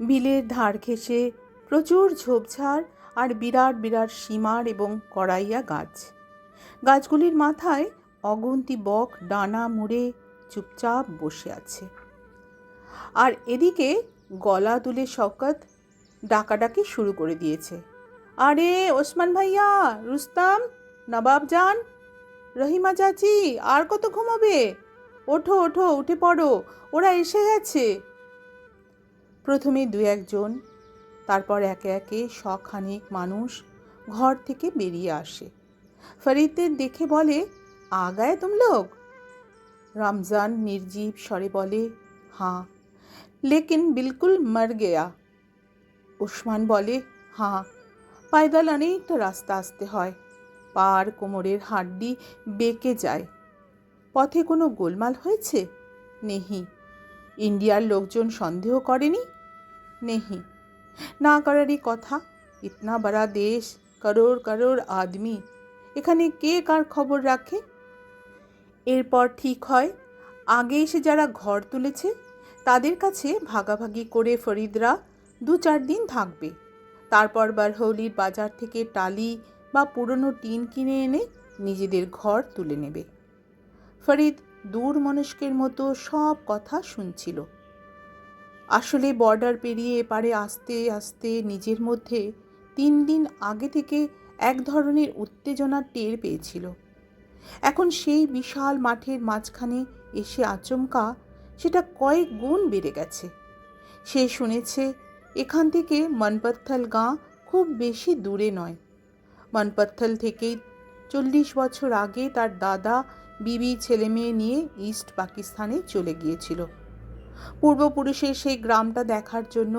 বিলের ধার ঘেঁষে প্রচুর ঝোপঝাড় আর বিরাট বিরাট সীমার এবং কড়াইয়া গাছ। গাছগুলির মাথায় অগুন্তি বক ডানা মুড়ে চুপচাপ বসে আছে। আর এদিকে গলা তুলে শওকত ডাকাডাকি শুরু করে দিয়েছে। আরে ওসমান ভাইয়া, রুস্তাম, নবাব জান, রহিমা চাচি, আর কত ঘুমাবে? ওঠো ওঠো, উঠে পড়ো, ওরা এসে গেছে। প্রথমে দু একজন, তারপর একে একে শখানেক মানুষ ঘর থেকে বেরিয়ে আসে। ফরিদদের দেখে বলে, আ গায়ে তুম লোগ? রমজান নির্জীব স্বরে বলে, হাঁ, লেকিন বিলকুল মর গেয়া। ওসমান বলে, হাঁ, পায়দল অনেকটা রাস্তা আসতে হয়, পা আর কোমরের হাড্ডি বেঁকে যায়। পথে কোনো গোলমাল হয়েছে? নেহি। ইন্ডিয়ার লোকজন সন্দেহ করেনি? নেহি। না করারই কথা, ইতনা বড়া দেশ, করোড় করোড় আদমি, এখানে কে কার খবর রাখে? এরপর ঠিক হয়, আগে এসে যারা ঘর তুলেছে তাদের কাছে ভাগাভাগি করে ফরিদরা 2-4 দিন থাকবে। তারপর বারহৌলির বাজার থেকে টালি বা পুরনো টিন কিনে এনে নিজেদের ঘর তুলে নেবে। ফরিদ দূর মনস্কের মতো সব কথা শুনছিল। আসলে বর্ডার পেরিয়ে এপারে আসতে আসতে নিজের মধ্যে 3 দিন আগে থেকে এক ধরনের উত্তেজনা টের পেয়েছিল। এখন সেই বিশাল মাঠের মাঝখানে এসে আচমকা সেটা কয়েক গুণ বেড়ে গেছে। সে শুনেছে এখান থেকে মনপত্থল গাঁ খুব বেশি দূরে নয়। মনপত্থল থেকেই 40 বছর আগে তার দাদা বিবি ছেলেমেয়ে নিয়ে ইস্ট পাকিস্তানে চলে গিয়েছিল। পূর্বপুরুষের সেই গ্রামটা দেখার জন্য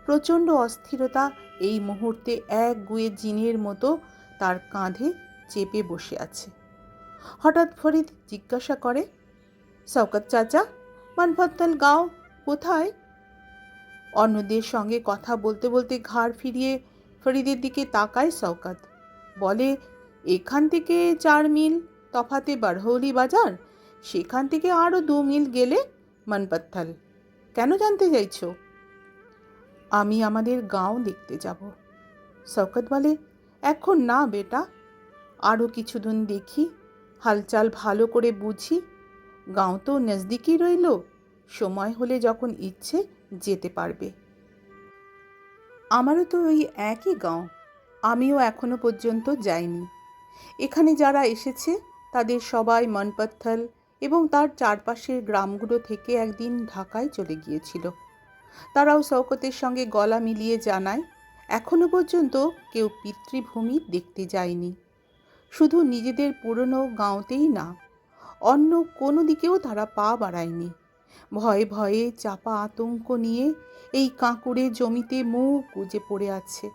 প্রচণ্ড অস্থিরতা এই মুহূর্তে এক গুয়ে জিনের মতো তার কাঁধে চেপে বসে আছে। হঠাৎ ফরিদ জিজ্ঞাসা করে, শওকত চাচা, মনপত্থল গাঁও কোথায়? অন্যদের সঙ্গে কথা বলতে বলতে ঘাড় ফিরিয়ে ফরিদের দিকে তাকায় শওকত। বলে, এখান থেকে 4 মিল তফাতে বারহৌলি বাজার, সেখান থেকে আরও 2 মিল গেলে মনপত্থল। কেন জানতে চাইছ? আমি আমাদের গাঁও দেখতে যাব। শওকত বলে, এখন না বেটা, আরও কিছুদিন দেখি, হালচাল ভালো করে বুঝি। গাঁও তো নজদিকই রইল, সময় হলে যখন ইচ্ছে যেতে পারবে। আমারও তো ওই একই গাঁও, আমিও এখনো পর্যন্ত যাইনি। এখানে যারা এসেছে তাদের সবাই মনপত্থল এবং তার চারপাশের গ্রামগুলো থেকে একদিন ঢাকায় চলে গিয়েছিল। তারাও শওকতের সঙ্গে গলা মিলিয়ে জানায়, এখনো পর্যন্ত কেউ পিতৃভূমি দেখতে যায়নি। শুধু নিজেদের পুরনো গাঁওতেই না, অন্য কোনো দিকেও তারা পা বাড়ায়নি। ভয়ে ভয়ে চাপা আতঙ্ক নিয়ে এই কাঁকুড়ে জমিতে মুখ গুজে পড়ে আছে।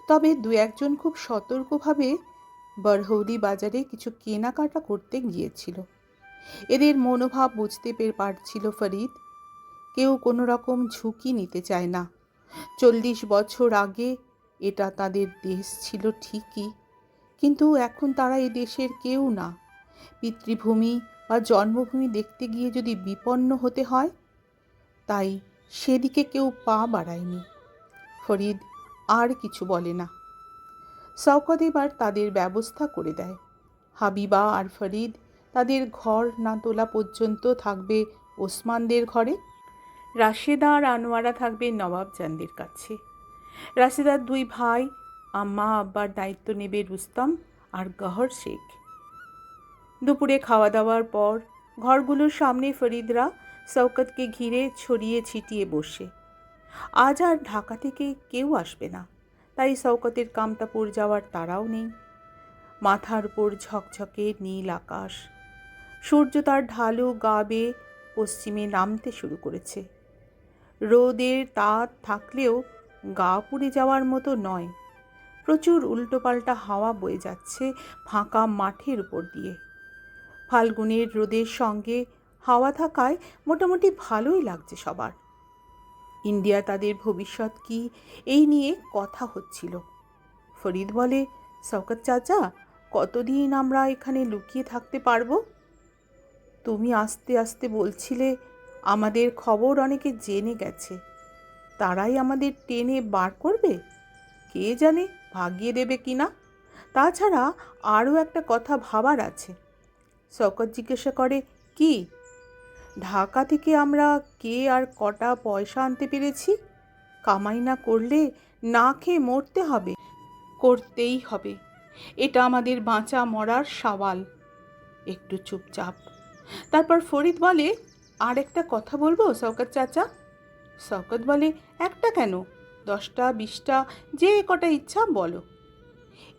তবে 2-1 জন খুব সতর্কভাবে বারহৌলি বাজারে কিছু কেনাকাটা করতে গিয়েছিল। এদের মনোভাব বুঝতে পারছিল ফরিদ। কেউ কোনো রকম ঝুঁকি নিতে চায় না। 40 বছর আগে এটা তাদের দেশ ছিল ঠিকই, কিন্তু এখন তারা এ দেশের কেউ না। পিতৃভূমি বা জন্মভূমি দেখতে গিয়ে যদি বিপন্ন হতে হয়, তাই সেদিকে কেউ পা বাড়ায়নি। ফরিদ আর কিছু বলে না। শওকত এবার তাদের ব্যবস্থা করে দেয়। হাবিবা আর ফরিদ তাদের ঘর না তোলা পর্যন্ত থাকবে ওসমানদের ঘরে। রাশেদা আর আনোয়ারা থাকবে নবাবজানদের কাছে। রাশেদার 2 ভাই আম্মা আব্বার দায়িত্ব নেবে রুস্তম আর গহর শেখ। দুপুরে খাওয়া দাওয়ার পর ঘরগুলোর সামনে ফরিদরা শওকতকে ঘিরে ছড়িয়ে ছিটিয়ে বসে। আজ আর ঢাকা থেকে কেউ আসবে না, তাই শওকতের কামতাপুর যাওয়ার তাড়াও নেই। মাথার উপর ঝকঝকে নীল আকাশ, সূর্য তার ঢালু গা বেয়ে পশ্চিমে নামতে শুরু করেছে। রোদের তাপ থাকলেও গা পুড়ে যাওয়ার মতো নয়। প্রচুর উল্টোপাল্টা হাওয়া বয়ে যাচ্ছে ফাঁকা মাঠের উপর দিয়ে। ফাল্গুনের রোদের সঙ্গে হাওয়া থাকায় মোটামুটি ভালোই লাগছে সবার। ইন্ডিয়া তাদের ভবিষ্যৎ কি, এই নিয়ে কথা হচ্ছিল। ফরিদ বলে, শওকত চাচা, কতদিন আমরা এখানে লুকিয়ে থাকতে পারবো? তুমি আস্তে আস্তে বলছিলে আমাদের খবর অনেকে জেনে গেছে, তারাই আমাদের টেনে বার করবে? কে জানে ভাগিয়ে দেবে কি না। তাছাড়া আরও একটা কথা ভাবার আছে। শওকত জিজ্ঞাসা করে, কি? ঢাকা থেকে আমরা কে আর কটা পয়সা আনতে পেরেছি? কামাই না করলে না খেয়ে মরতে হবে। করতেই হবে, এটা আমাদের বাঁচা মরার সওয়াল। একটু চুপচাপ। তারপর ফরিদ বলে, আর একটা কথা বলবো শওকত চাচা? শওকত বলে, একটা কেন, 10টা 20টা, যে কটা ইচ্ছা বলো।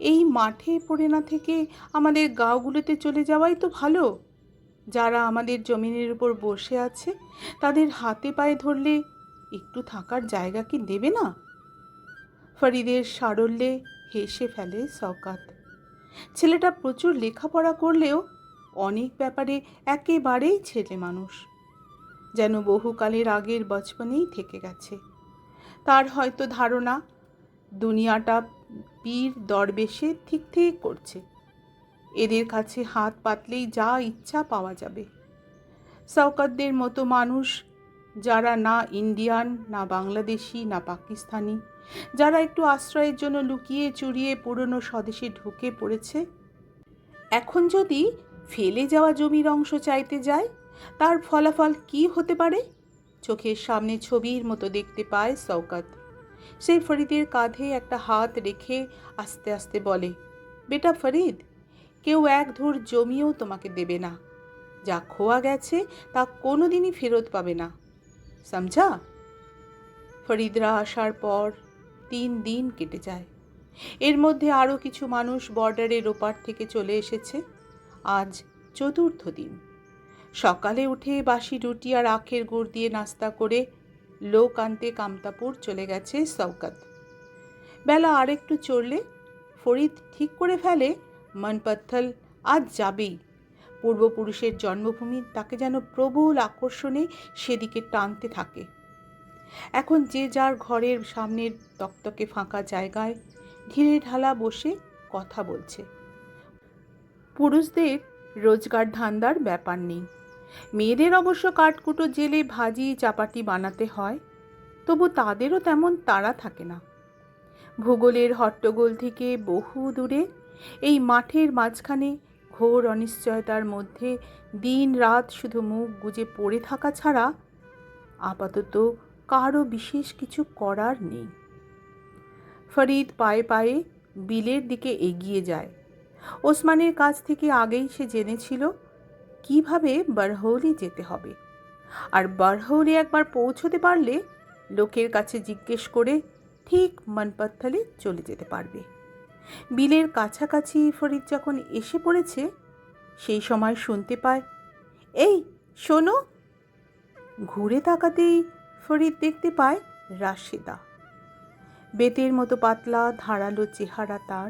এই মাঠে পড়ে না থেকে আমাদের গাঁওগুলোতে চলে যাওয়াই তো ভালো। যারা আমাদের জমিনের উপর বসে আছে তাদের হাতে পায়ে ধরলে একটু থাকার জায়গা কি দেবে না? ফরিদের সারল্যে হেসে ফেলে শওকত। ছেলেটা প্রচুর লেখাপড়া করলেও অনেক ব্যাপারে একেবারেই ছেলে মানুষ, যেন বহুকালের আগের বচপনেই থেকে গেছে। তার হয়তো ধারণা দুনিয়াটা পীর দরবেশে ঠিক ঠিক করছে, এদের কাছে হাত পাতলেই যা ইচ্ছা পাওয়া যাবে। শওকতদের মতো মানুষ, যারা না ইন্ডিয়ান, না বাংলাদেশি, না পাকিস্তানি, যারা একটু আশ্রয়ের জন্য লুকিয়ে চুরিয়ে পুরনো স্বদেশে ঢুকে পড়েছে, এখন যদি ফেলে যাওয়া জমির অংশ চাইতে যায়, তার ফলাফল কি হতে পারে? চোখের সামনে ছবির মতো দেখতে পায় শওকত। সেই ফরিদের কাঁধে একটা হাত রেখে আস্তে আস্তে বলে, বেটা ফরিদ, কেউ এক ধুর জমিও তোমাকে দেবে না। যা খোয়া গেছে তা কোনো দিনই ফেরত পাবে না, সমঝা? ফরিদরা আসার পর 3 দিন কেটে যায়। এর মধ্যে আরও কিছু মানুষ বর্ডারের ওপার থেকে চলে এসেছে। আজ 4র্থ দিন। সকালে উঠে বাসি রুটি আর আখের গুড় দিয়ে নাস্তা করে লোক আনতে কামতাপুর চলে গেছে শওকত। বেলা আরেকটু চড়লে ফরিদ ঠিক করে ফেলে মনপত্থল আজ যাবেই। পূর্বপুরুষের জন্মভূমি তাকে যেন প্রবল আকর্ষণে সেদিকে টানতে থাকে। এখন যে যার ঘরের সামনের তকতকে ফাঁকা জায়গায় ঢিলে ঢালা বসে কথা বলছে। পুরুষদের রোজগার ধান্দার ব্যাপার নেই। মেয়েদের অবশ্য কাঠকুটো জেলে ভাজি চাপাটি বানাতে হয়, তবু তাদেরও তেমন তাড়া থাকে না। ভূগোলের হট্টগোল থেকে বহু দূরে এই মাঠের মাঝখানে ঘোর অনিশ্চয়তার মধ্যে দিন রাত শুধু মুখ গুজে পড়ে থাকা ছাড়া আপাতত কারও বিশেষ কিছু করার নেই। ফরিদ পায়ে পায়ে বিলের দিকে এগিয়ে যায়। ওসমানের কাছ থেকে আগেই সে জেনেছিল কিভাবে বরহৌলি যেতে হবে, আর বরহৌলি একবার পৌঁছতে পারলে লোকের কাছে জিজ্ঞেস করে ঠিক মনপত্থলে চলে যেতে পারবে। বিলের কাছাকাছি ফরিদ যখন এসে পড়েছে, সেই সময় শুনতে পায়, এই শোনো। ঘুরে তাকাতেই ফরিদ দেখতে পায় রাশেদা। বেতের মতো পাতলা ধারালো চেহারা তার,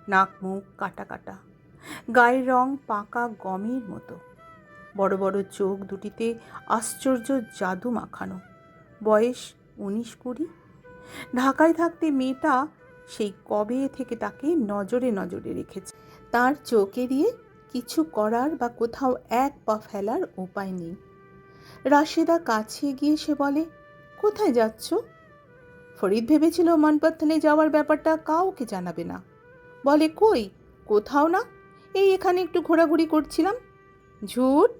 নাক মুখ কাটা কাটা, গায়ের রং পাকা গমের মতো, বড় বড় চোখ দুটিতে আশ্চর্য জাদু মাখানো। বয়স 19-20। ঢাকায় থাকতে মেয়েটা সেই কবে থেকে তাকে নজরে নজরে রেখেছে। তার চোখে দিয়ে কিছু করার বা কোথাও এক পা ফেলার উপায় নেই। রাশেদা কাছে গিয়ে সে বলে, কোথায় যাচ্ছ? ফরিদ ভেবেছিল মনপত্থলে যাওয়ার ব্যাপারটা কাউকে জানাবে না। বলে, কই, কোথাও না, এই এখানে একটু ঘোরাঘুরি করছিলাম। ঝুট,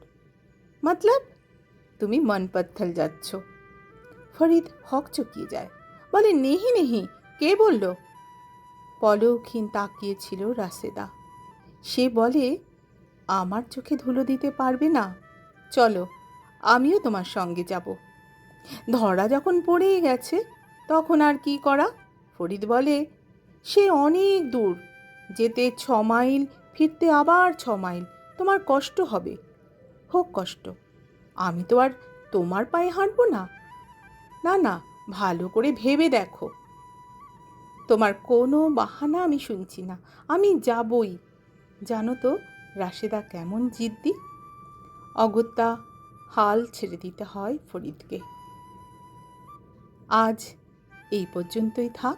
মতলব তুমি মনপত্থল যাচ্ছ? ফরিদ হকচকিয়ে যায়, বলে, নেহি নেহি, কে বলল? পলকহীন তাকিয়েছিল রাশেদা। সে বলে, আমার চোখে ধুলো দিতে পারবে না, চলো আমিও তোমার সঙ্গে যাব। ধরা যখন পড়েই গেছে তখন আর কি করা। ফরিদ বলে, সে অনেক দূর, যেতে 6 মাইল, ফিরতে আবার 6 মাইল, তোমার কষ্ট হবে। হোক কষ্ট, আমি তো আর তোমার পায়ে হাঁটবো না। না না, ভালো করে ভেবে দেখো। তোমার কোনো বাহানা আমি শুনছি না, আমি যাবই। জানো তো রাশেদা কেমন জিদ্দি। অগত্যা হাল ছেড়ে দিতে হয় ফরিদকে। আজ এই পর্যন্তই থাক।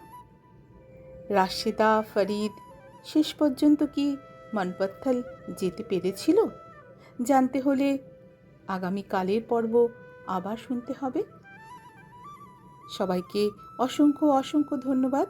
রাশেদা ফরিদ শেষ পর্যন্ত কি মনপত্থল যেতে পেরেছিল? জানতে হলে আগামীকালের পর্ব আবার শুনতে হবে। সবাইকে অসংখ্য অসংখ্য ধন্যবাদ।